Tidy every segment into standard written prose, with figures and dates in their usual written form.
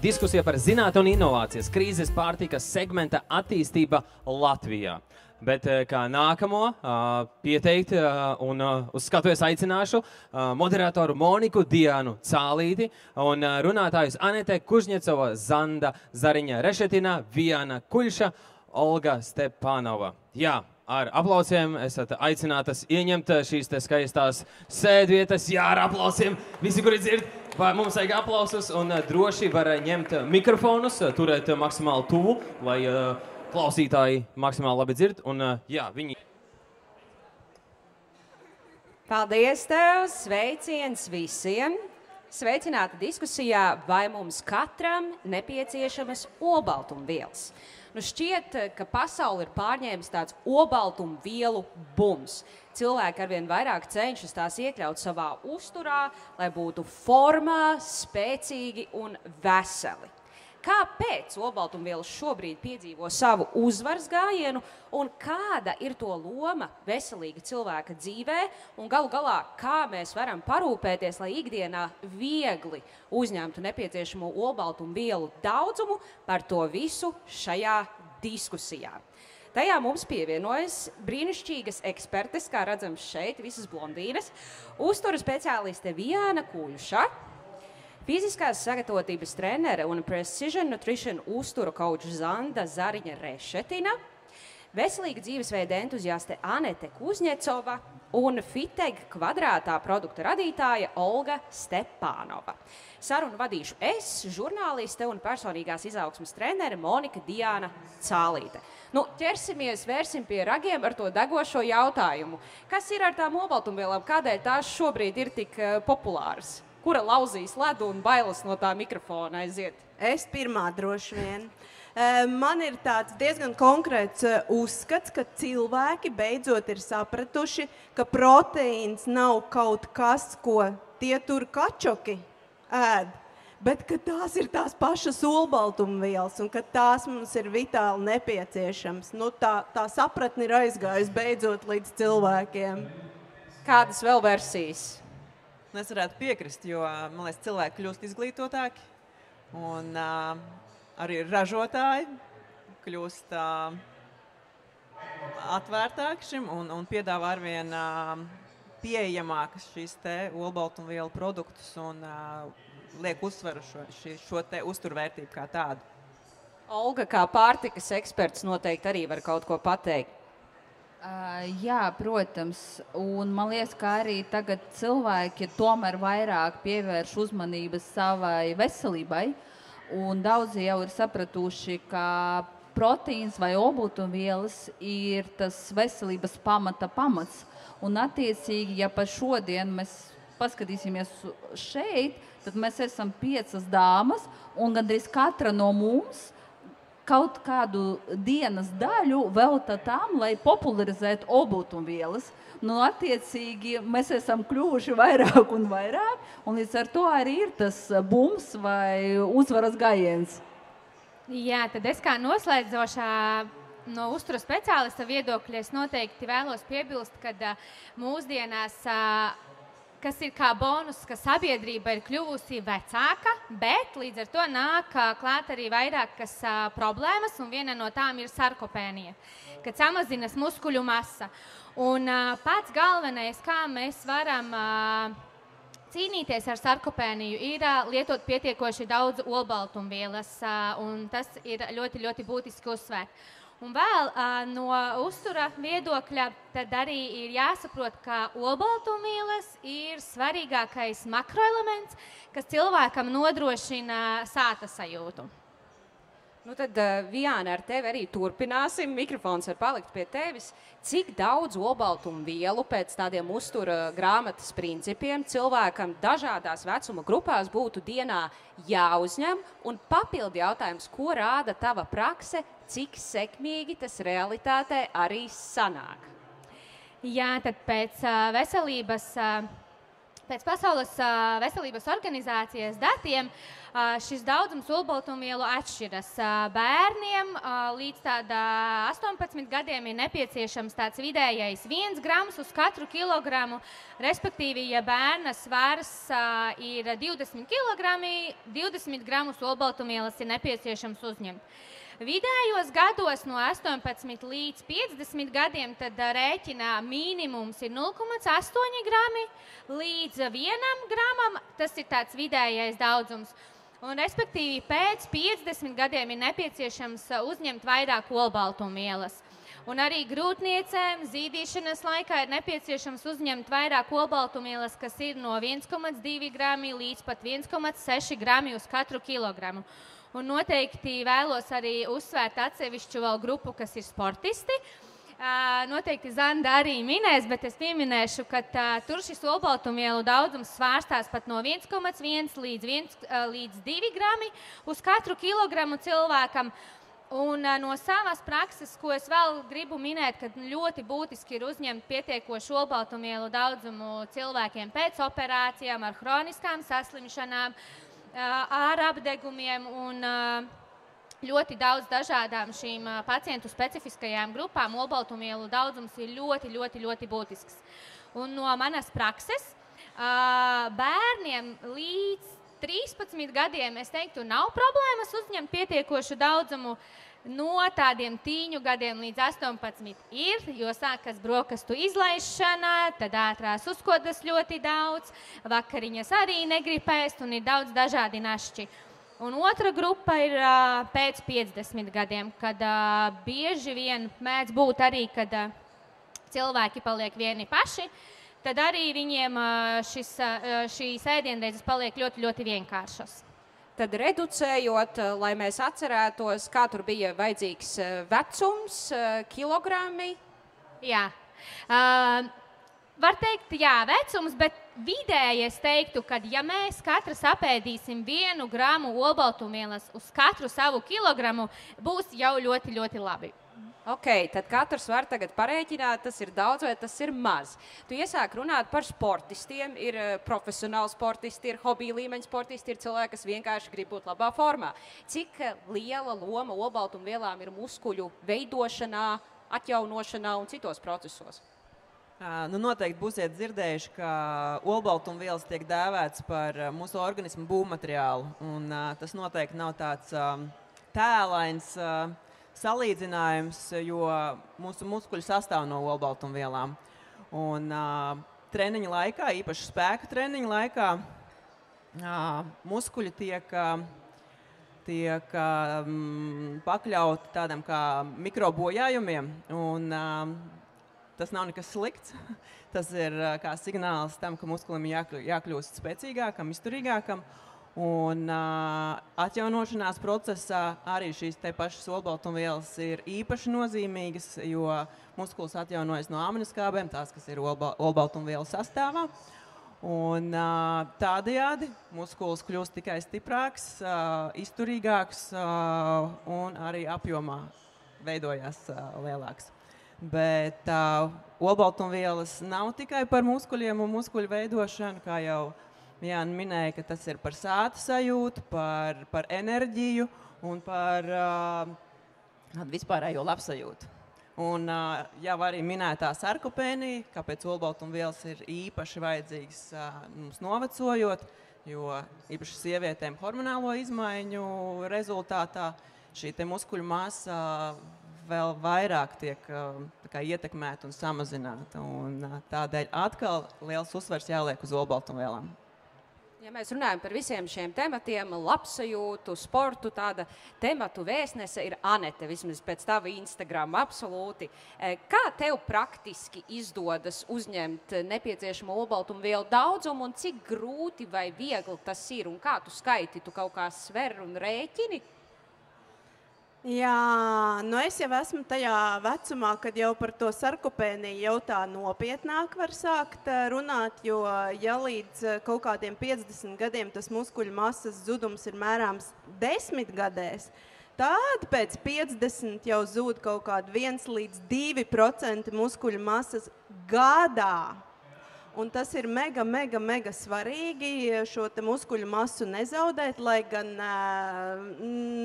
Diskusija par zinātni un inovācijas krīzes pārtikas segmenta attīstība Latvijā. Bet kā nākamo pieteikt un uz skatuves aicināšu moderatoru Moniku Diānu Cālīti un runātājus Anete Kužņecova, Zanda Zariņa Rešetina, Viana Kuļša, Olga Stepanova. Jā, ar aplausiem esat aicinātas ieņemt šīs te skaistās sēdvietas. Jā, ar aplausiem visi, kuri dzird. Mums vajag aplausus un droši var ņemt mikrofonus, turēt maksimāli tuvu, lai klausītāji maksimāli labi dzird. Un jā, viņi... Paldies tev, sveiciens visiem! Sveicināti diskusijā, vai mums katram nepieciešamas olbaltumvielas. Nu šķiet, ka pasauli ir pārņēmis tāds olbaltumvielu bums. Cilvēki arvien vairāk cenšas tās iekļaut savā uzturā, lai būtu formā, spēcīgi un veseli. Kāpēc olbaltumvielas šobrīd piedzīvo savu uzvaras gājienu un kāda ir to loma veselīga cilvēka dzīvē un galu galā, kā mēs varam parūpēties, lai ikdienā viegli uzņemtu nepieciešamo olbaltumvielu daudzumu, par to visu šajā diskusijā. Tajā mums pievienojas brīnišķīgas ekspertes, kā redzams šeit, visas blondīnes, uzturu speciāliste Viana Kuļša, fiziskās sagatavotības trenere un Precision Nutrition uzturu kauča Zanda Zariņa Rešetina, veselīga dzīvesveida entuziaste Anete Kužņecova un Fiteg kvadrātā produkta radītāja Olga Stepanova. Sarunu vadīšu es, žurnāliste un personīgās izaugsmes trenere Monika Diāna Cālīte. Nu, ķersimies, vērsim pie ragiem ar to degošo jautājumu. Kas ir ar tām olbaltumvielām? Kādēļ tās šobrīd ir tik populāras? Kura lauzīs ledu un bailes no tā mikrofona aiziet? Es pirmā droši vien. Man ir tāds diezgan konkrēts uzskats, ka cilvēki beidzot ir sapratuši, ka proteīns nav kaut kas, ko tie tur kačoki ēd, bet ka tās ir tās pašas olbaltumvielas un ka tās mums ir vitāli nepieciešams. Nu, tā sapratne ir aizgājusi beidzot līdz cilvēkiem. Kādas vēl versijas? Es varētu piekrist, jo, man liekas, cilvēki kļūst izglītotāki un arī ražotāji kļūst atvērtāki šim un piedāvā arvien pieejamākas šīs te olbaltumvielu produktus un liek uzsvaru šo te uzturvērtību kā tādu. Olga, kā pārtikas eksperts, noteikti arī var kaut ko pateikt. Jā, protams, un man liekas, ka arī tagad cilvēki tomēr vairāk pievērš uzmanības savai veselībai, un daudzi jau ir sapratuši, ka proteīns vai olbaltumvielas ir tas veselības pamats, un attiecīgi, ja pa šodien mēs paskatīsimies šeit, tad mēs esam 5 dāmas, un gandrīz katra no mums kaut kādu dienas daļu velta tam, lai popularizētu olbaltumvielas. Nu, attiecīgi, mēs esam kļuvuši vairāk un vairāk, un līdz ar to arī ir tas bums vai uzvaras gājiens. Jā, tad es kā noslēdzošā no uztura speciālista viedokļa es noteikti vēlos piebilst, ka mūsdienās kas ir kā bonus, ka sabiedrība ir kļuvusi vecāka, bet līdz ar to nāk klāt arī vairākas problēmas, un viena no tām ir sarkopēnija, kad samazinas muskuļu masa. Un pats galvenais, kā mēs varam cīnīties ar sarkopēniju, ir lietot pietiekoši daudz olbaltumvielas, un tas ir ļoti, ļoti būtiski uzsvērt. Un vēl no uztura viedokļa tad arī ir jāsaprot, ka olbaltumvielas ir svarīgākais makroelements, kas cilvēkam nodrošina sāta sajūtu. Nu tad, Viāna, ar tevi arī turpināsim. Mikrofons var palikt pie tevis. Cik daudz olbaltumvielu pēc tādiem uztura grāmatas principiem cilvēkam dažādās vecuma grupās būtu dienā jāuzņem? Un papildi jautājums, ko rāda tava prakse, cik sekmīgi tas realitātē arī sanāk? Jā, tad pēc veselības Pēc Pasaules veselības organizācijas datiem šis daudzums olbaltumvielu atšķiras. Bērniem līdz 18 gadiem ir nepieciešams tāds vidējais 1 grams uz katru kilogramu, respektīvi, ja bērna svars ir 20 kilogrami, 20 gramus olbaltumvielas ir nepieciešams uzņemt. Vidējos gados no 18 līdz 50 gadiem tad rēķina minimums ir 0,8 grami līdz 1 gramam. Tas ir tāds vidējais daudzums. Un, respektīvi, pēc 50 gadiem ir nepieciešams uzņemt vairāk olbaltumvielas. Un arī grūtniecēm zīdīšanas laikā ir nepieciešams uzņemt vairāk olbaltumvielas, kas ir no 1,2 grami līdz pat 1,6 grami uz katru kilogramu. Un noteikti vēlos arī uzsvērt atsevišķu vēl grupu, kas ir sportisti. Noteikti Zanda arī minēs, bet es pieminēšu, ka tur šis olbaltumvielu daudzums svārstās pat no 1,1 līdz 2 grami uz katru kilogramu cilvēkam. Un no savas prakses, ko es vēl gribu minēt, ka ļoti būtiski ir uzņemt pietiekošu olbaltumvielu daudzumu cilvēkiem pēc operācijām ar hroniskām saslimšanām, ar apdegumiem un ļoti daudz dažādām šīm pacientu specifiskajām grupām. Olbaltumvielu daudzums ir ļoti būtisks. Un no manas prakses bērniem līdz 13 gadiem, es teiktu, nav problēmas uzņemt pietiekošu daudzumu. No tādiem 10 gadiem līdz 18 ir, jo sākas brokastu izlaišana, tad ātrās uzkodas ļoti daudz, vakariņas arī negrib ēst un ir daudz dažādi našķi. Un otra grupa ir pēc 50 gadiem, kad bieži vien mēdz būt arī, kad cilvēki paliek vieni paši, tad arī viņiem šīs ēdienreizes paliek ļoti vienkāršas. Tad reducējot, lai mēs atcerētos, kā tur bija vajadzīgs vecums, kilogrami. Jā. Var teikt, jā, vecums, bet vidēji es teiktu, ka ja mēs katrs apēdīsim 1 gramu olbaltumvielas uz katru savu kilogramu, būs jau ļoti labi. Ok, tad katrs var tagad parēķināt, tas ir daudz vai tas ir maz. Tu iesāk runāt par sportistiem, ir profesionāli sportisti, ir hobija līmeņa sportisti, ir cilvēki, kas vienkārši grib būt labā formā. Cik liela loma olbaltumvielām ir muskuļu veidošanā, atjaunošanā un citos procesos? Noteikti būsiet dzirdējuši, ka olbaltumvielas tiek dēvēts par mūsu organismu būvmateriālu. Un tas noteikti nav tāds tēlains salīdzinājums, jo mūsu muskuļi sastāv no olbaltumvielām. Un treniņa laikā, īpaši spēka treniņa laikā, muskuļi tiek pakļauti tādam kā mikrobojājumiem. Un tas nav nekas slikts. Tas ir kā signāls tam, ka muskulim jākļūst spēcīgākam, izturīgākam. Un atjaunošanās procesā arī šīs te pašas olbaltumvielas ir īpaši nozīmīgas, jo muskulis atjaunojas no aminoskābēm, tās, kas ir olbaltumvielu sastāvā. Un tādējādi muskulis kļūst tikai stiprāks, izturīgāks un arī apjomā veidojās lielāks. Bet olbaltumvielas nav tikai par muskuļiem un muskuļu veidošanu, kā jau Jāna minēja, ka tas ir par sāta sajūtu, par enerģiju un par vispārējo labsajūtu. Un jau arī minētā sarkopēnija, kāpēc olbaltumvielas ir īpaši vajadzīgas mums novecojot, jo īpaši sievietēm hormonālo izmaiņu rezultātā šī te muskuļu masa vēl vairāk tiek ietekmēta un samazināta. Un tādēļ atkal liels uzsvars jāliek uz olbaltumvielām. Ja mēs runājam par visiem šiem tematiem, labsajūtu, sportu, tāda tematu vēstnese ir Anete, vismaz pēc tava Instagram, absolūti. Kā tev praktiski izdodas uzņemt nepieciešamo olbaltumvielu daudzumu un cik grūti vai viegli tas ir un kā tu skaiti, tu kaut kā sver un rēķini? Jā, es jau esmu tajā vecumā, kad jau par to sarkopēniju jau tā nopietnāk var sākt runāt, jo ja līdz kaut kādiem 50 gadiem tas muskuļu masas zudums ir mērāms 10 gadēs, tad pēc 50 jau zūd kaut kādi 1 līdz 2% muskuļu masas gadā. un tas ir mega svarīgi šo te muskuļu masu nezaudēt, lai gan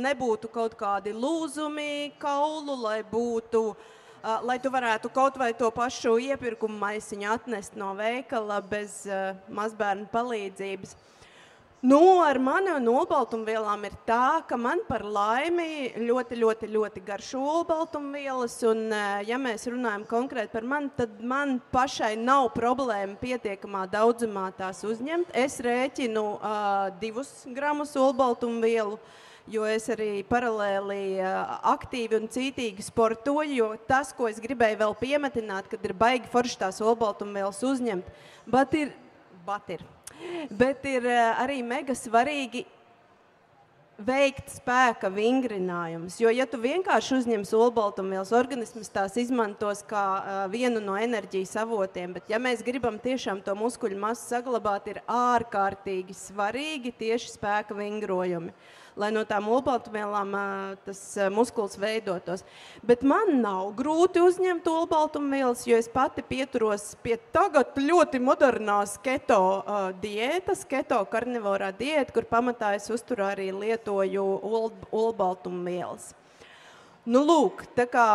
nebūtu kaut kādi lūzumi kaulu, lai tu varētu kaut vai to pašu iepirkumu maisiņu atnest no veikala bez mazbērnu palīdzības. Ar mani un olbaltumvielām ir tā, ka man par laimi ļoti garšo olbaltumvielas, un ja mēs runājam konkrēti par mani, tad man pašai nav problēma pietiekamā daudzumā tās uzņemt. Es rēķinu 2 gramus olbaltumvielu, jo es arī paralēli aktīvi un cītīgi sportoju, jo tas, ko es gribēju vēl piemetināt, kad ir baigi forši tās olbaltumvielas uzņemt, bet ir arī mega svarīgi veikt spēka vingrinājumus, jo ja tu vienkārši uzņemsi olbaltumvielas, organisms tās izmantos kā vienu no enerģijas avotiem, bet ja mēs gribam tiešām to muskuļu masu saglabāt, ir ārkārtīgi svarīgi tieši spēka vingrojumi, lai no tām olbaltumvielām tas muskuls veidotos. Bet man nav grūti uzņemt olbaltumvielas, jo es pati pieturos pie tagad ļoti modernās keto diētas, keto karnivorā diēta, kur pamatā es uzturu arī lietoju olbaltumvielas. Lūk, tā kā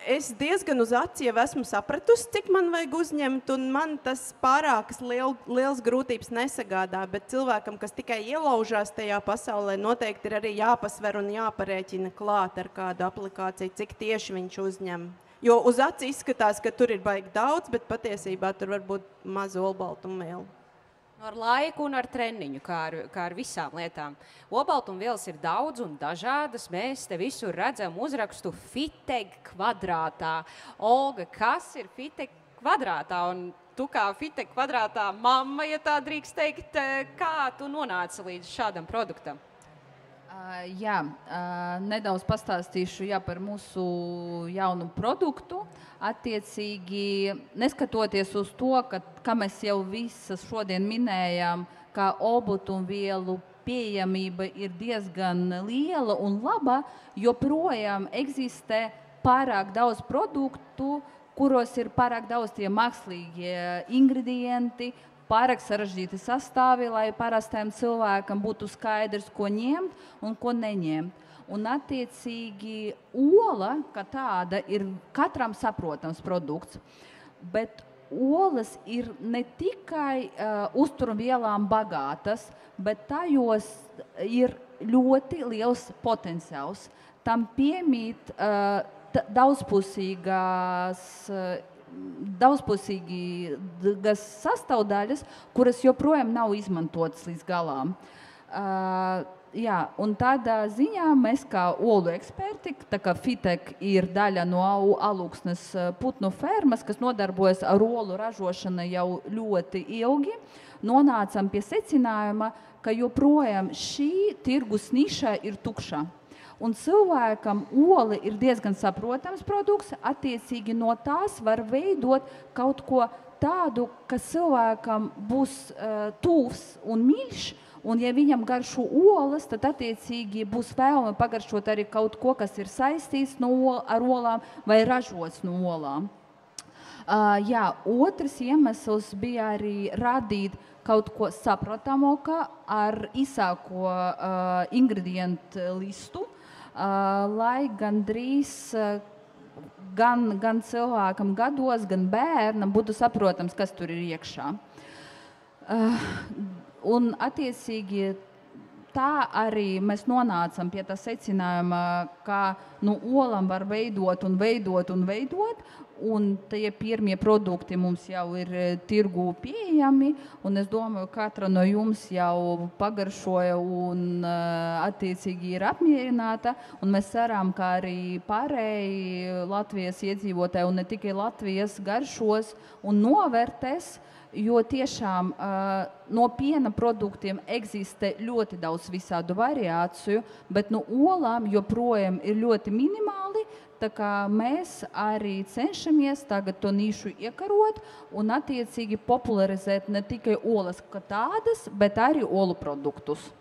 es diezgan uz aci jau esmu sapratusi, cik man vajag uzņemt, un man tas pārākas liels grūtības nesagādā, bet cilvēkam, kas tikai ielaužās tajā pasaulē, noteikti ir arī jāpasver un jāparēķina klāt ar kādu aplikāciju, cik tieši viņš uzņem. Jo uz aci izskatās, ka tur ir baigi daudz, bet patiesībā tur var būt mazu olbaltumvielu. Ar laiku un ar treniņu, kā ar visām lietām. Olbaltumvielas ir daudz un dažādas. Mēs te visur redzam uzrakstu Fiteg kvadrātā. Olga, kas ir Fiteg kvadrātā? Un tu kā Fiteg kvadrātā mamma, ja tā drīkst teikt, kā tu nonāci līdz šādam produktam? Nedaudz pastāstīšu par mūsu jaunu produktu. Attiecīgi, neskatoties uz to, ka mēs jau visas šodien minējām, ka olbaltumvielu pieejamība ir diezgan liela un laba, joprojām eksistē pārāk daudz produktu, kuros ir pārāk daudz tie mākslīgie ingredienti, pārāk sarežģīti sastāvi, lai parastajam cilvēkam būtu skaidrs, ko ņemt un ko neņemt. Un attiecīgi ola, kā tāda, ir katram saprotams produkts, bet olas ir ne tikai uzturvielām bagātas, bet tajos ir ļoti liels potenciāls. Tam piemīt daudzpusīgas sastāvdaļas, kuras joprojām nav izmantotas līdz galām. Un tādā ziņā mēs kā olu eksperti, tā kā Fiteg ir daļa no Alūksnes putnu fermas, kas nodarbojas ar olu ražošanu jau ļoti ilgi, nonācam pie secinājuma, ka joprojām šī tirgus niša ir tukša. Un cilvēkam ola ir diezgan saprotams produkts, attiecīgi no tās var veidot kaut ko tādu, kas cilvēkam būs tuvs un mīļš, un ja viņam garšo olas, tad attiecīgi būs vēlme pagaršot arī kaut ko, kas ir saistīts ar olām vai ražots no olām. Otrs iemesls bija arī radīt kaut ko saprotamāku ar īsāko ingredientu listu, lai gandrīz gan cilvēkam gados, gan bērnam būtu saprotams, kas tur ir iekšā. Un attiecīgi tā arī mēs nonācam pie tā secinājuma, ka olām var veidot, un tie pirmie produkti mums jau ir tirgū pieejami, un es domāju, katra no jums jau pagaršoja un attiecīgi ir apmierināta, un mēs ceram, ka arī pārēji Latvijas iedzīvotāji un ne tikai Latvijas garšos un novērtēs, jo tiešām no piena produktiem eksistē ļoti daudz visādu variāciju, bet no olām joprojām ir ļoti minimāli, tā kā mēs arī cenšamies tagad to nišu iekarot un attiecīgi popularizēt ne tikai olas kā tādas, bet arī olu produktus.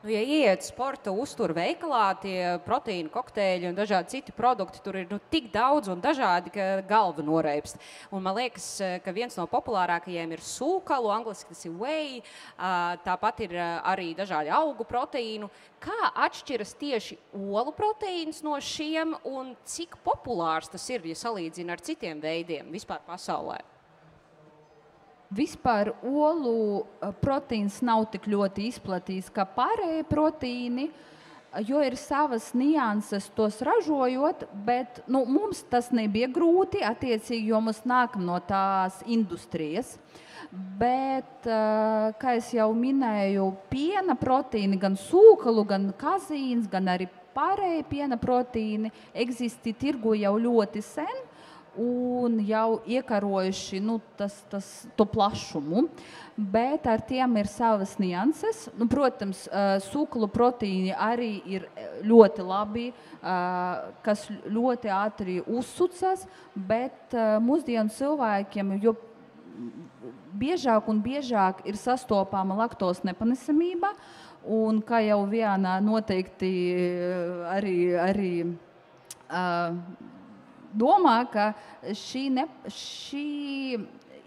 Nu, ja ieiet sporta uzturu veikalā, tie proteīnu kokteļi un dažādi citi produkti, tur ir tik daudz un dažādi, ka galva noreipst. Un man liekas, ka viens no populārākajiem ir sūkalu, angliski tas ir whey, tāpat ir arī dažādi augu proteīnu. Kā atšķiras tieši olu proteīns no šiem un cik populārs tas ir, ja salīdzina ar citiem veidiem vispār pasaulē? Vispār olu proteīns nav tik ļoti izplatīts kā pārējie proteīni, jo ir savas nianses tos ražojot, bet mums tas nebija grūti, attiecīgi, jo mums nākam no tās industrijas. Bet, kā es jau minēju, piena proteīni, gan sūkalu, gan kazīns, gan arī pārējie piena proteīni eksistē tirgu jau ļoti sen. Un jau iekarojuši to plašumu, bet ar tiem ir savas nianses. Protams, sūklu proteīni arī ir ļoti labi, kas ļoti ātri uzsucas, bet mūsdienu cilvēkiem jo biežāk un biežāk ir sastopama laktos nepanesamība, un kā jau Viana noteikti arī domā, ka šī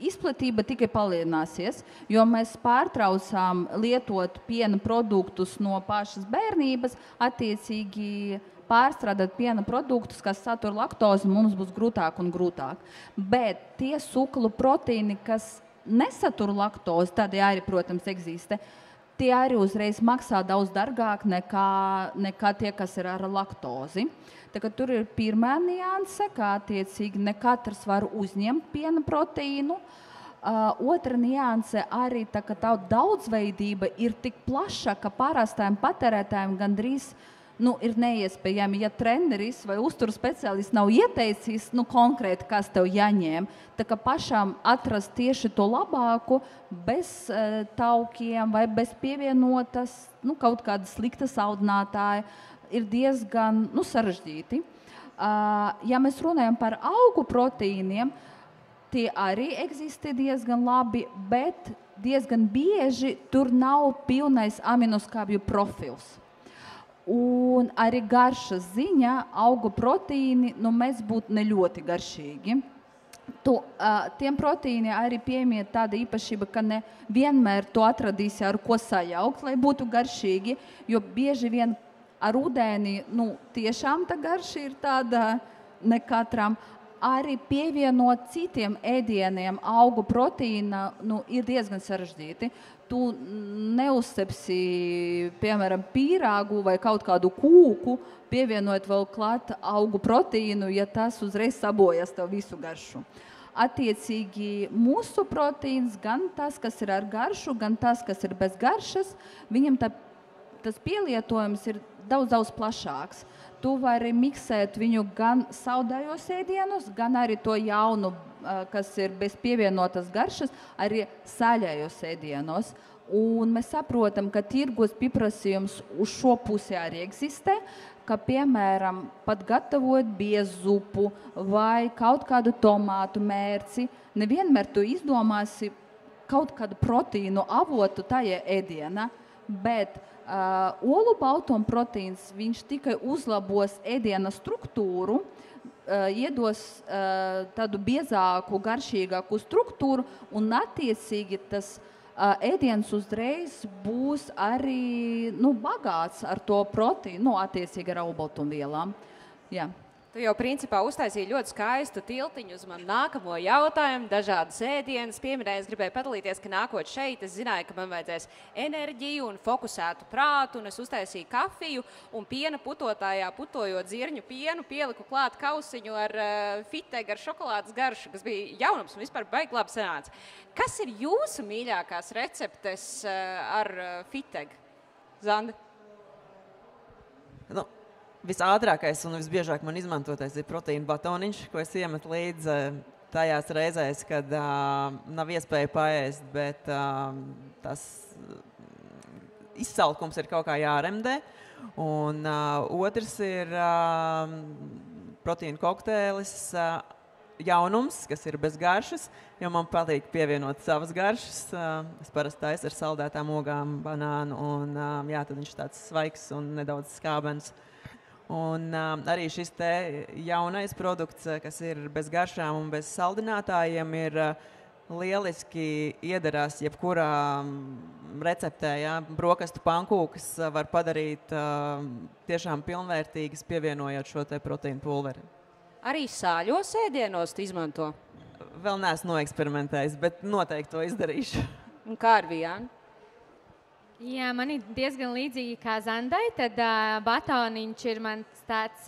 izplatība tikai palielināsies, jo mēs pārtraucām lietot piena produktus no pašas bērnības, attiecīgi pārstrādāt piena produktus, kas satur laktozi, mums būs grūtāk un grūtāk. Bet tie sūklu proteīni, kas nesatur laktozi, tādi arī, protams, eksistē, tie arī uzreiz maksā daudz dārgāk nekā tie, kas ir ar laktozi. Tā kā tur ir pirmā nianse, kā attiecīgi ne katrs var uzņemt piena proteīnu. Otra nianse arī tā, ka tā daudzveidība ir tik plaša, ka parastajiem patērētājiem gandrīz ir neiespējami, ja treneris vai uzturu speciālists nav ieteicis konkrēti, kas tev jāņem. Tā kā pašām atrast tieši to labāku, bez taukiem vai bez pievienotas kaut kāda slikta saldinātāja, ir diezgan sarežģīti. Ja mēs runājam par augu proteīniem, tie arī eksistē diezgan labi, bet diezgan bieži tur nav pilnais aminoskābju profils. Un arī garšas ziņā augu proteīni mēs būtu ne ļoti garšīgi. Tiem proteīniem arī piemiet tāda īpašība, ka ne vienmēr to atradīsi ar ko sajaukt, lai būtu garšīgi, jo bieži vien ar ūdeni, tiešām tā garša ir tāda ne katram. Arī pievienot citiem ēdieniem augu proteīna ir diezgan sarežģīti. Tu neuzcepsi, piemēram, pīrāgu vai kaut kādu kūku, pievienot vēl klāt augu proteīnu, ja tas uzreiz sabojas tev visu garšu. Attiecīgi mūsu proteīns, gan tas, kas ir ar garšu, gan tas, kas ir bez garšas, viņam tas pielietojums ir daudz plašāks. Tu vari miksēt viņu gan saldējos ēdienus, gan arī to jaunu, kas ir bez pievienotas garšas, arī saļējos ēdienos. Un mēs saprotam, ka tirgus pieprasījums uz šo pusi arī eksistē, ka, piemēram, pat gatavot biezupu vai kaut kādu tomātu mērci, nevienmēr tu izdomāsi kaut kādu proteīnu avotu tajā ēdienā, bet olu baltuma proteīns, viņš tikai uzlabos ēdiena struktūru, iedos tādu biezāku, garšīgāku struktūru, un attiecīgi tas ēdiens uzreiz būs arī bagāts ar to proteīnu, attiecīgi ar olbaltumvielām. Jā. Tu jau principā uztaisīji ļoti skaistu tiltiņu uz manu nākamo jautājumu, dažādas ēdienas. Pieminēju, es gribēju padalīties, ka nākot šeit, es zināju, ka man vajadzēs enerģiju un fokusētu prātu, un es uztaisīju kafiju un piena putotājā, putojot zirņu pienu, pieliku klāt kausiņu ar Fiteg ar šokolādes garšu, kas bija jaunums un vispār baigi labi sanāca. Kas ir jūsu mīļākās receptes ar Fiteg? Zanda? Visātrākais un visbiežāk man izmantotais ir proteīna batoniņš, ko es iemetu līdz tajās reizēs, kad nav iespēja paēst, bet tas izsalkums ir kaut kā jāremdē. Un otrs ir proteīna kokteilis jaunums, kas ir bez garšas, jo man patīk pievienot savas garšas. Es parasti taisu ar saldētām ogām, banānu, un jā, tad viņš tāds svaigs un nedaudz skābens. Un arī šis te jaunais produkts, kas ir bez garšām un bez saldinātājiem, ir lieliski iederās jebkurā receptē. Ja? Brokastu pankūkas var padarīt tiešām pilnvērtīgas, pievienojot šo te proteīnu pulveri. Arī sāļos ēdienos tu izmanto? Vēl neesmu noeksperimentējis, bet noteikti to izdarīšu. Un kā ar Viānu? Jā, man ir diezgan līdzīgi kā Zandai, tad batoniņš ir mans tāds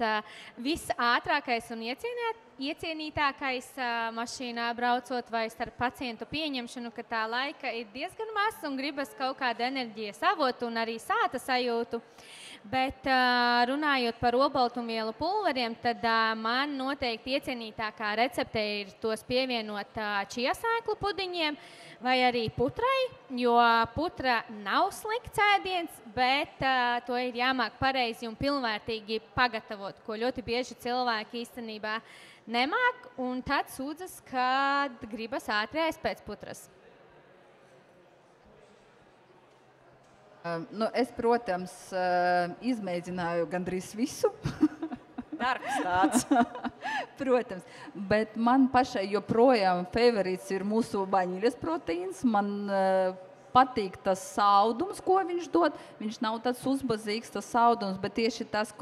visātrākais un iecienītākais mašīnā braucot vai starp pacientu pieņemšanu, ka tā laika ir diezgan maz un gribas kaut kādu enerģijas avotu un arī sāta sajūtu. Bet runājot par olbaltumvielu pulveriem, tad man noteikti iecienītākā recepte ir tos pievienot čija sēklu pudiņiem vai arī putrai, jo putra nav slikts ēdiens, bet to ir jāmāk pareizi un pilnvērtīgi pagatavot, ko ļoti bieži cilvēki īstenībā nemāk, un tad sūdzas, kad gribas ātri ēst pēc putras. Es, protams, izmēģināju gandrīz visu. Darbs tāds. Protams, bet man pašai joprojām favorīts ir mūsu vaņiļas proteīns. Man patīk tas saldums, ko viņš dod. Viņš nav tāds uzbazīgs, tas saldums, bet tieši tas,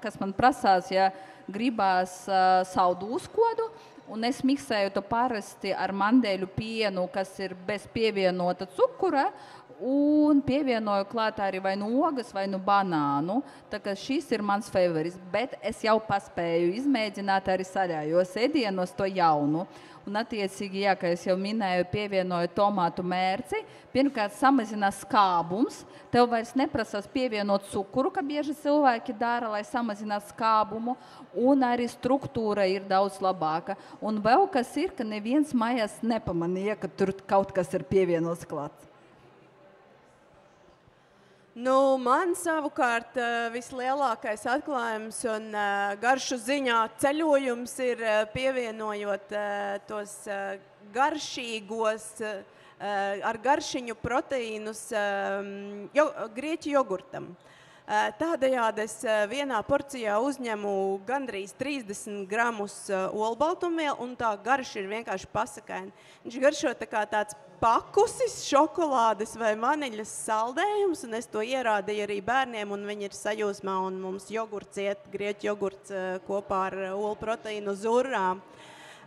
kas man prasās, ja gribās saldu uzkodu. Un es miksēju to parasti ar mandēļu pienu, kas ir bez pievienota cukura, un pievienoju klāt arī vai nu ogas, vai nu banānu. Tā kā šis ir mans favorīts, bet es jau paspēju izmēģināt arī saļājos ēdienos to jaunu. Un attiecīgi, jā, kā es jau minēju, pievienoju tomātu mērci. Pirmkārt, samazinās skābums. Tev vairs neprasās pievienot cukuru, kā bieži cilvēki dara, lai samazinātu skābumu. Un arī struktūra ir daudz labāka. Un vēl kas ir, ka neviens mājās nepamanīja, ka tur kaut kas ir pievienots klāt. Nu, man savukārt vislielākais atklājums un garšu ziņā ceļojums ir pievienojot tos garšīgos, ar garšiņu proteīnus grieķu jogurtam. Tādējādi es vienā porcijā uzņemu gandrīz 30 gramus olbaltumvielu, un tā garša ir vienkārši pasakaina. Viņš garšo tā kā tāds pakusis, šokolādes vai vaniļas saldējums, un es to ierādīju arī bērniem, un viņi ir sajūsmā, un mums jogurts iet, grieķu jogurts kopā ar olu proteīnu uz urrām.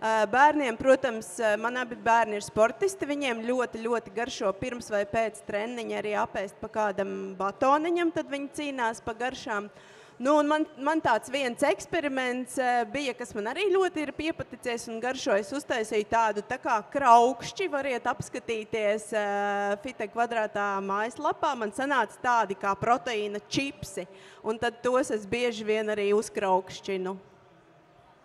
Bērniem, protams, man abi bērni ir sportisti, viņiem ļoti, ļoti garšo pirms vai pēc treniņa arī apēst pa kādam batoniņam, tad viņi cīnās pa garšām. Nu, un man tāds viens eksperiments bija, kas man arī ļoti ir piepaticies un garšo. Es uztaisīju tādu tā kā kraukšķi, variet apskatīties Fite kvadrātā mājaslapā. Man sanāca tādi kā proteīna čipsi, un tad tos es bieži vien arī uzkraukšķinu.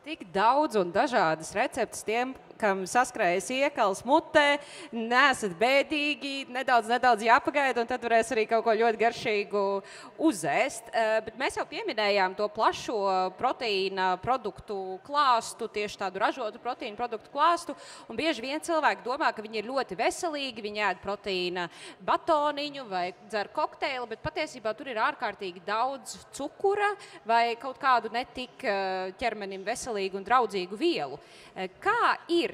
Tik daudz un dažādas receptes tiem, kam saskrējas iekals mutē, nesat bēdīgi, nedaudz jāpagaida, un tad varēs arī kaut ko ļoti garšīgu uzēst. Bet mēs jau pieminējām to plašo proteīna produktu klāstu, tieši tādu ražotu proteīna produktu klāstu, un bieži vien cilvēki domā, ka viņi ir ļoti veselīgi, viņi ēd proteīna batoniņu vai dzer kokteili, bet patiesībā tur ir ārkārtīgi daudz cukura vai kaut kādu netik ķermenim veselīgu un draudzīgu vielu. Kā ir?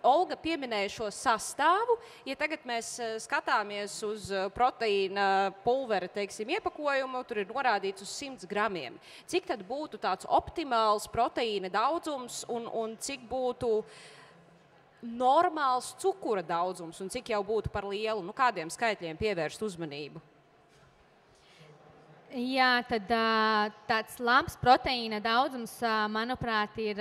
Olga pieminēja šo sastāvu. Ja tagad mēs skatāmies uz proteīna pulvera, teiksim, iepakojumu, tur ir norādīts uz 100 gramiem. Cik tad būtu tāds optimāls proteīna daudzums un cik būtu normāls cukura daudzums un cik jau būtu par lielu? Nu, kādiem skaitļiem pievērst uzmanību? Jā, tad tāds labs proteīna daudzums, manuprāt, ir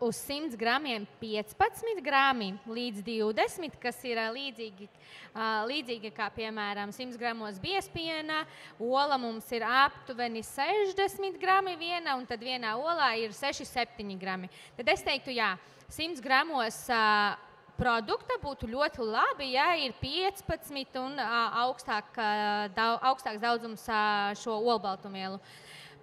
uz 100 gramiem 15 grami līdz 20, kas ir līdzīgi kā, piemēram, 100 gramos biespiena. Ola mums ir aptuveni 60 grami viena, un tad vienā olā ir 6-7 grami. Tad es teiktu, jā, 100 gramos produkta būtu ļoti labi, ja ir 15 un augstāks daudzums šo olbaltumvielu.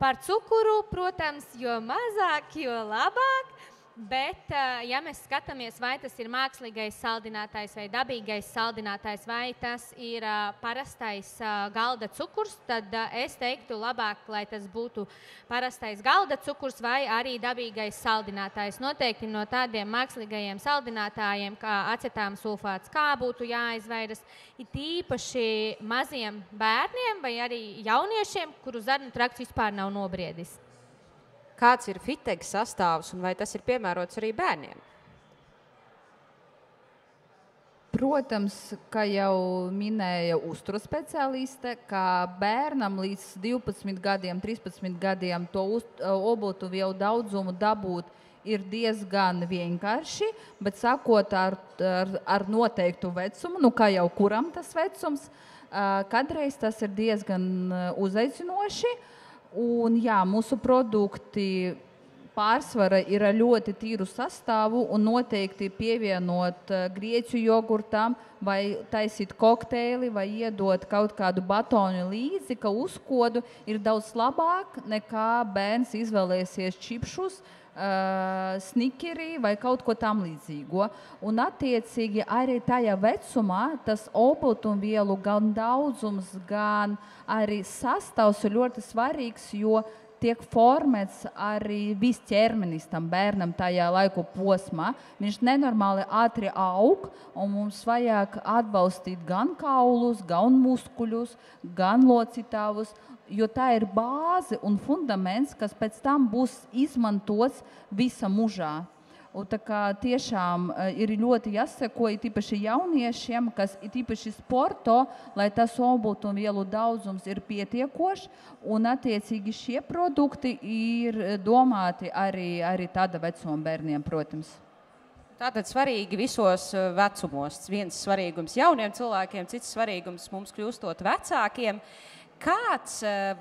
Par cukuru, protams, jo mazāk, jo labāk. Bet, ja mēs skatāmies, vai tas ir mākslīgais saldinātājs vai dabīgais saldinātājs, vai tas ir parastais galda cukurs, tad es teiktu labāk, lai tas būtu parastais galda cukurs vai arī dabīgais saldinātājs. Noteikti no tādiem mākslīgajiem saldinātājiem, kā acetāma sulfāts, kā būtu jāizvairas, it īpaši maziem bērniem vai arī jauniešiem, kuru zarnu trakts vispār nav nobriedis. Kāds ir fitega sastāvs un vai tas ir piemērots arī bērniem? Protams, kā jau minēja uzturas speciāliste, ka bērnam līdz 12 gadiem, 13 gadiem to olbaltumvielu daudzumu dabūt ir diezgan vienkārši, bet sākot ar noteiktu vecumu, kā jau kuram tas vecums, kadreiz tas ir diezgan uzaicinoši. Un, jā, mūsu produkti pārsvara ir ar ļoti tīru sastāvu un noteikti pievienot grieķu jogurtam vai taisīt kokteili vai iedot kaut kādu batonu līdzi, ka uzkodu ir daudz labāk nekā bērns izvēlēsies čipšus, snikeri vai kaut ko tam līdzīgo. Un attiecīgi arī tajā vecumā tas olbaltumvielu gan daudzums, gan arī sastāvs ir ļoti svarīgs, jo tiek formēts arī viss ķermenis tam bērnam tajā laiku posmā. Viņš nenormāli ātri aug, un mums vajag atbalstīt gan kaulus, gan muskuļus, gan locītavus, jo tā ir bāze un fundaments, kas pēc tam būs izmantots visa mūžā. Un tā kā tiešām ir ļoti jāseko, tīpaši jauniešiem, kas tīpaši sporto, lai tas olbaltumvielu daudzums ir pietiekošs, un attiecīgi šie produkti ir domāti arī tāda vecuma bērniem, protams. Tātad svarīgi visos vecumos. Viens svarīgums jauniem cilvēkiem, cits svarīgums mums kļūstot vecākiem. Kāds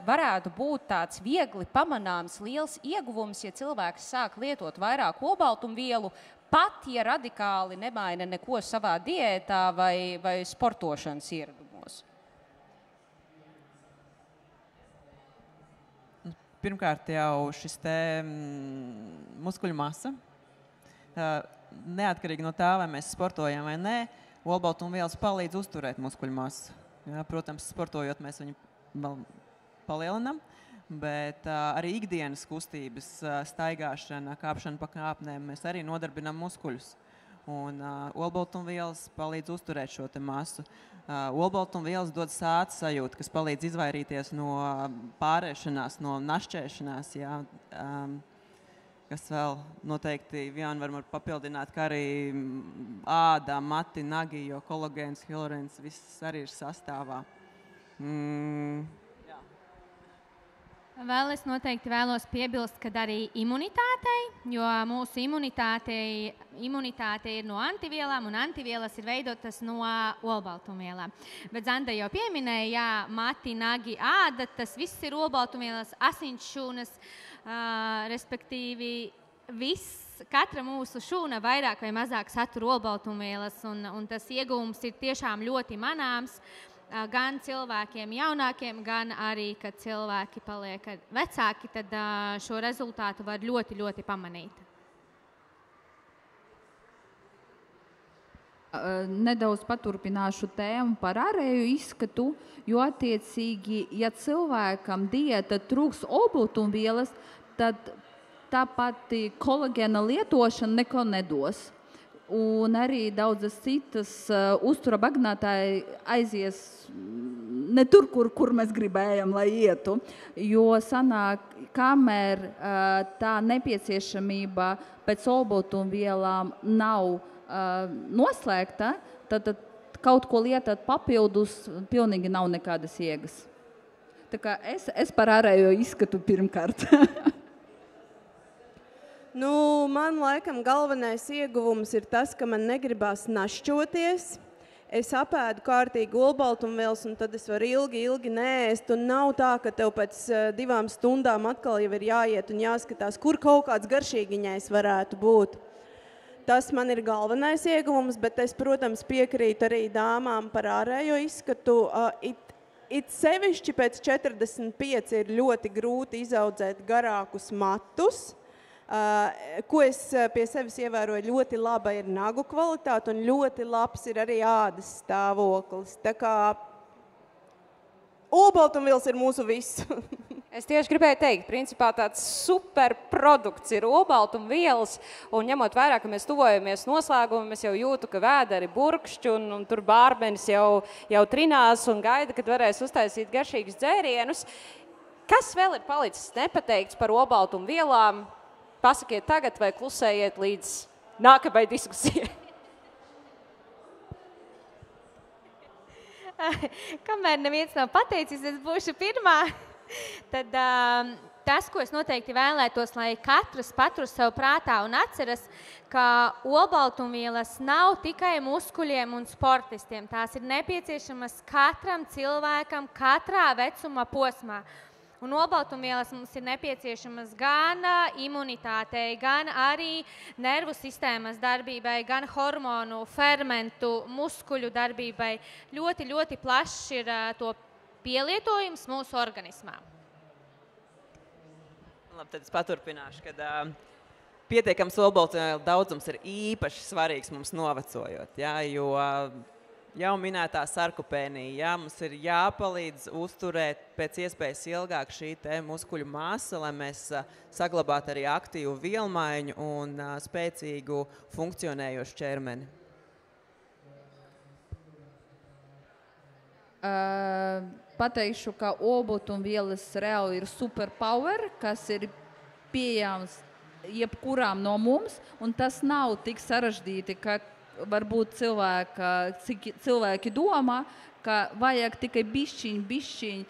varētu būt tāds viegli pamanāms liels ieguvums, ja cilvēks sāk lietot vairāk olbaltumvielu, pat ja radikāli nemaina neko savā diētā vai sportošanas ieradumos? Pirmkārt jau šis te muskuļu masa. Neatkarīgi no tā, vai mēs sportojam vai nē, olbaltumvielas palīdz uzturēt muskuļu masu. Jā, protams, sportojot mēs viņu vēl palielinam, bet arī ikdienas kustības, staigāšana, kāpšana pa kāpnēm, mēs arī nodarbinam muskuļus. Un olbaltumvielas palīdz uzturēt šo te masu. Olbaltumvielas dod sāta sajūtu, kas palīdz izvairīties no pārēšanās, no našķēšanās, jā. Kas vēl noteikti var papildināt, ka arī āda, mati, nagi, jo kolagēns, hialurons, viss arī ir sastāvā. Vēl es noteikti vēlos piebilst, ka arī imunitātei, jo mūsu imunitāte ir no antivielām, un antivielas ir veidotas no olbaltumvielām. Bet Zanda jau pieminēja, jā, mati, nagi, āda, tas viss ir olbaltumvielas, asinsšūnas, respektīvi katra mūsu šūna vairāk vai mazāk satur olbaltumvielas, un tas ieguvums ir tiešām ļoti manāms. Gan cilvēkiem jaunākiem, gan arī, kad cilvēki paliek vecāki, tad šo rezultātu var ļoti, ļoti pamanīt. Nedaudz paturpināšu tēmu par ārēju izskatu, jo attiecīgi, ja cilvēkam diēta trūks olbaltumvielas, tad tā pati kolagēna lietošana neko nedos. Un arī daudzas citas uztura bagātāji aizies ne tur, kur mēs gribējam, lai ietu. Jo sanāk, kamēr tā nepieciešamība pēc olbaltumvielām nav noslēgta, tad kaut ko lietot papildus pilnīgi nav nekādas jēgas. Tā kā es par ārējo izskatu pirmkārt. Man laikam galvenais ieguvums ir tas, ka man negribās našķoties. Es apēdu kārtīgi olbaltumvielas, un tad es varu ilgi neēst. Un nav tā, ka tev pēc 2 stundām atkal jau ir jāiet un jāskatās, kur kaut kāds garšīgiņais varētu būt. Tas man ir galvenais ieguvums, bet es, protams, piekrītu arī dāmām par ārējo izskatu. It sevišķi pēc 45 ir ļoti grūti izaudzēt garākus matus. Ko es pie sevis ievēroju, ļoti laba ir nagu kvalitāte un ļoti labs ir arī ādas stāvoklis. Tā kā olbaltumvielas ir mūsu viss. Es tieši gribēju teikt, principā tāds super produkts ir olbaltumvielas, un ņemot vērā, ka mēs tuvojamies noslēgumu, es jau jūtu, ka vēderi burkšķi, un tur bārbenis jau trinās un gaida, kad varēs uztaisīt garšīgus dzērienus. Kas vēl ir palicis nepateikts par olbaltumvielām? Pasakiet tagad vai klusējiet līdz nākamai diskusijai. Kamēr neviens nav pateicis, es būšu pirmā. Tad tas, ko es noteikti vēlētos, lai katrs patur sev prātā un atceras, ka olbaltumvielas nav tikai muskuļiem un sportistiem. Tās ir nepieciešamas katram cilvēkam, katrā vecuma posmā. Un olbaltumvielas mums ir nepieciešamas gan imunitātei, gan arī nervu sistēmas darbībai, gan hormonu, fermentu, muskuļu darbībai. Ļoti, ļoti plašs ir to pielietojums mūsu organismā. Labi, tad es paturpināšu, kad pietiekams olbaltumvielu daudzums ir īpaši svarīgs mums novecojot, ja, jo jau minētā sarkopēnija, mums ir jāpalīdz uzturēt pēc iespējas ilgāk šī te muskuļu masa, lai mēs saglabātu arī aktīvu vielmaiņu un spēcīgu funkcionējošu ķermeni. Pateikšu, ka olbaltumvielas reāli ir superpower, kas ir pieejams jebkurām no mums, un tas nav tik sarežģīti, ka varbūt cilvēki domā, ka vajag tikai bišķiņ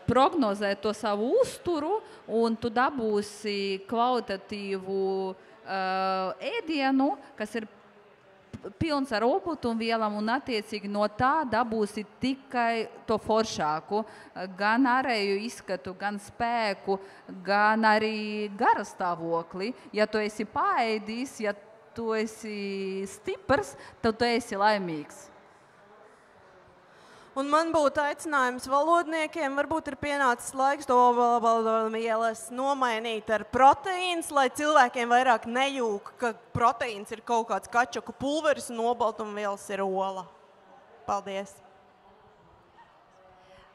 prognozēt to savu uzturu, un tu dabūsi kvalitatīvu ēdienu, kas ir pilns ar olbaltumvielām, un attiecīgi no tā dabūsi tikai to foršāku, gan ārēju izskatu, gan spēku, gan arī garastāvokli. Ja tu esi paēdis, ja tu esi stiprs, tad tu esi laimīgs. Un man būtu aicinājums valodniekiem, varbūt ir pienācis laiks to olbaltumvielas nomainīt ar proteīns, lai cilvēkiem vairāk nejūk, ka proteīns ir kaut kāds kačaku pulveris un olbaltumvielas ir ola. Paldies!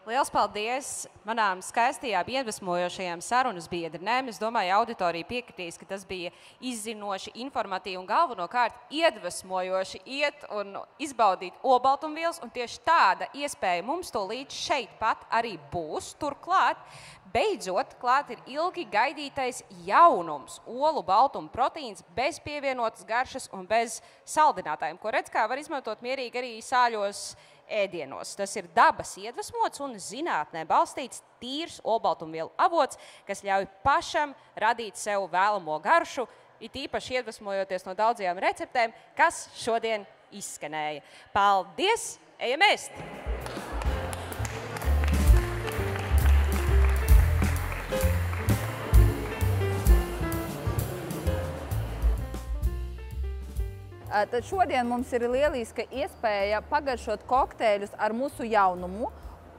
Liels paldies manām skaistajām, iedvesmojošajām sarunas biedrinēm. Es domāju, auditorija piekritīs, ka tas bija izzinoši, informatīvi un galvenokārt iedvesmojoši iet un izbaudīt olbaltumvielas, un tieši tāda iespēja mums to līdz šeit pat arī būs. Turklāt, beidzot, klāt ir ilgi gaidītais jaunums - olu baltuma proteīns bez pievienotas garšas un bez saldinātājiem, ko redz, kā var izmantot mierīgi arī sāļos ēdienos. Tas ir dabas iedvesmots un zinātnē balstīts tīrs olbaltumvielu avots, kas ļauj pašam radīt sev vēlamo garšu, it īpaši iedvesmojoties no daudzajām receptēm, kas šodien izskanēja. Paldies! Ejam ēst! Tad šodien mums ir lieliska iespēja pagaršot kokteļus ar mūsu jaunumu,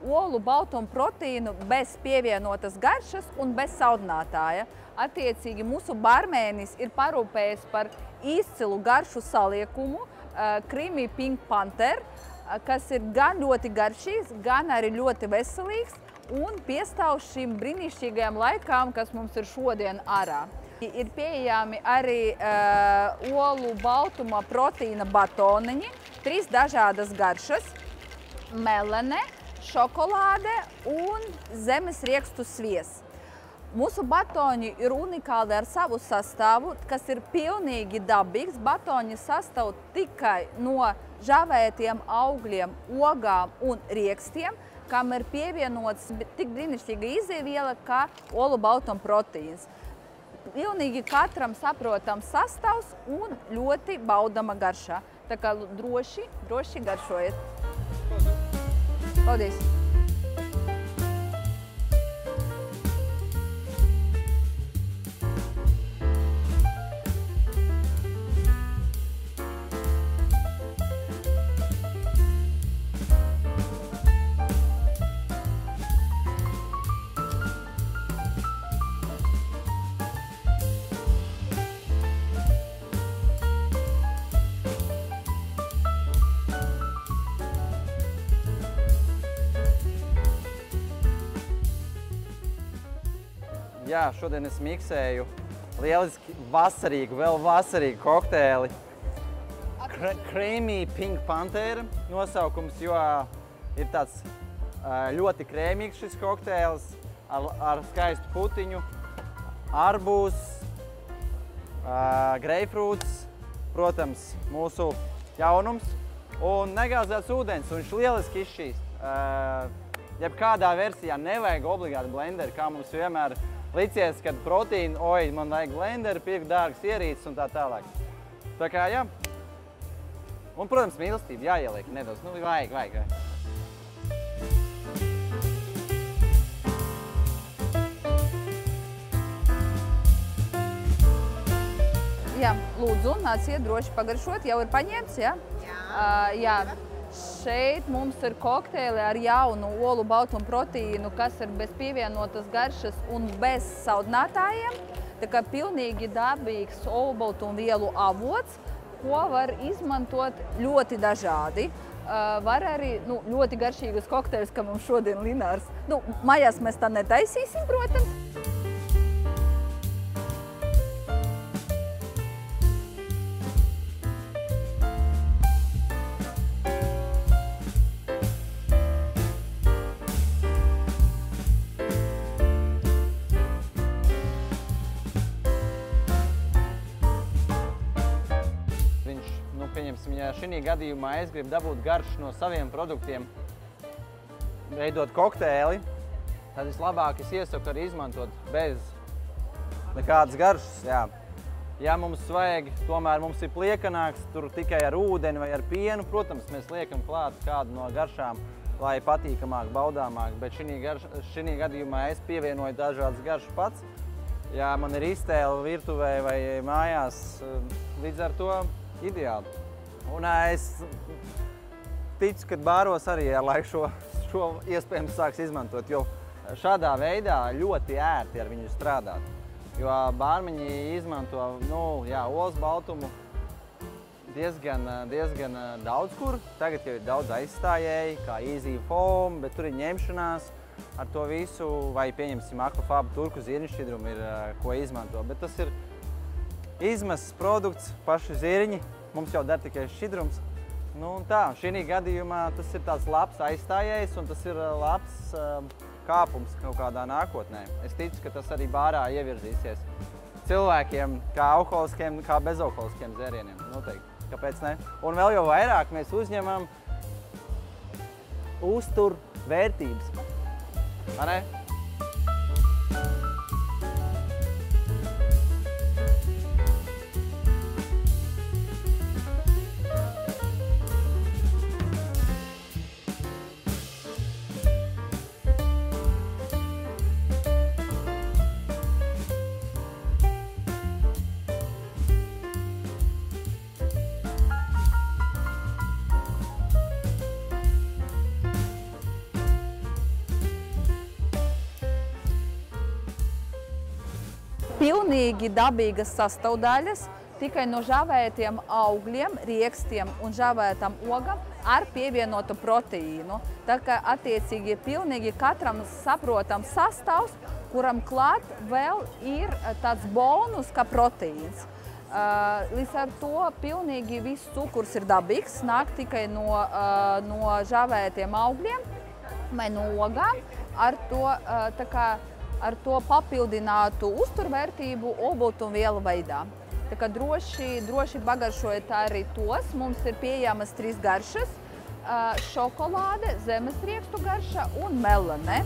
olu baltumu proteīnu bez pievienotas garšas un bez saldinātāja. Attiecīgi mūsu barmēnis ir parūpējis par izcilu garšu saliekumu Creamy Pink Panther, kas ir gan ļoti garšīgs, gan arī ļoti veselīgs un piestāv šīm brīnišķīgajām laikām, kas mums ir šodien ārā. Ir pieejami arī olu baltuma proteīna batoniņi, 3 dažādas garšas – melene, šokolāde un zemes riekstu sviests. Mūsu batoņi ir unikāli ar savu sastāvu, kas ir pilnīgi dabīgs. Batoņi sastāv tikai no žavētiem augļiem, ogām un riekstiem, kam ir pievienots tik brīnišķīga izēviela kā olu baltuma proteīns. Pilnīgi katram saprotams sastāvs un ļoti baudama garšā. Tā kā droši garšojiet. Paldies! Jā, šodien es miksēju lieliski vasarīgu, vēl vasarīgu kokteili. Creamy Pink Panther nosaukums, jo ir tāds ļoti krēmīgs šis kokteils ar skaistu putiņu, arbūs, greifrūts, protams, mūsu jaunums un negāzēts ūdens, un viņš lieliski izšķīst. Jebkādā versijā nevajag obligāti blenderi, kā mums vienmēr licies, kad proteīni, man vajag blenderi, pirkt dārgas ierīces un tā tālāk. Tā kā, jā. Un, protams, mīlestība jāieliek nedaudz. Nu, vajag. Jā, lūdzu, nāciet droši pagaršot. Jau ir paņemts, jā? Jā. Šeit mums ir kokteili ar jaunu olu baltumu proteīnu, kas ir bez pievienotas garšas un bez saldinātājiem. Tā kā pilnīgi dabīgs olu baltumu vielu avots, ko var izmantot ļoti dažādi. Var arī ļoti garšīgas kokteļus, kā mums šodien Linārs. Mājās mēs tā netaisīsim, protams. Ja šī gadījumā es gribu dabūt garšu no saviem produktiem, veidot kokteili, tad vislabāk es iesaku arī izmantot bez nekādas garšas. Jā. Ja mums vajag, tomēr mums ir pliekanāks, tur tikai ar ūdeni vai ar pienu, protams, mēs liekam klāt kādu no garšām, lai patīkamāk, baudāmāk, bet šī gadījumā es pievienoju dažādas garšas pats. Ja man ir iztēle virtuvē vai mājās, līdz ar to ideāli. Un es ticu, ka bāros arī ar laiku šo iespējams sāks izmantot, jo šādā veidā ļoti ērti ar viņu strādāt. Jo bārmeņi izmanto olas baltumu diezgan daudz kur. Tagad jau ir daudz aizstājēji, kā Easy Foam, bet tur ir ņemšanās ar to visu, vai pieņemsim Aquafaba turku zirņšķidrumu ir ko izmanto. Bet tas ir izmests produkts, paši zirņi. Mums jau der tikai šķidrums. Šī gadījumā tas ir tāds labs aizstājējs un tas ir labs kāpums kaut kādā nākotnē. Es ticu, ka tas arī bārā ievirzīsies cilvēkiem kā alkoholiskiem, kā bezalkoholiskiem dzērieniem. Noteikti. Kāpēc ne? Un vēl jau vairāk mēs uzņemam uztur vērtības. Vai ne? Pilnīgi dabīgas sastāvdaļas, tikai no žavētiem augļiem, riekstiem un žavētam ogam ar pievienotu proteīnu. Tā kā attiecīgi pilnīgi katram saprotams sastāvs, kuram klāt vēl ir tāds bonus kā proteīns. Līdz ar to pilnīgi viss cukurs ir dabīgs, nāk tikai no žavētiem augļiem vai no ogām ar to papildinātu uzturvērtību olbaltumvielu veidā. Tā kā droši pagaršojiet arī tos. Mums ir pieejamas 3 garšas – šokolāde, zemes riekstu garša un melane.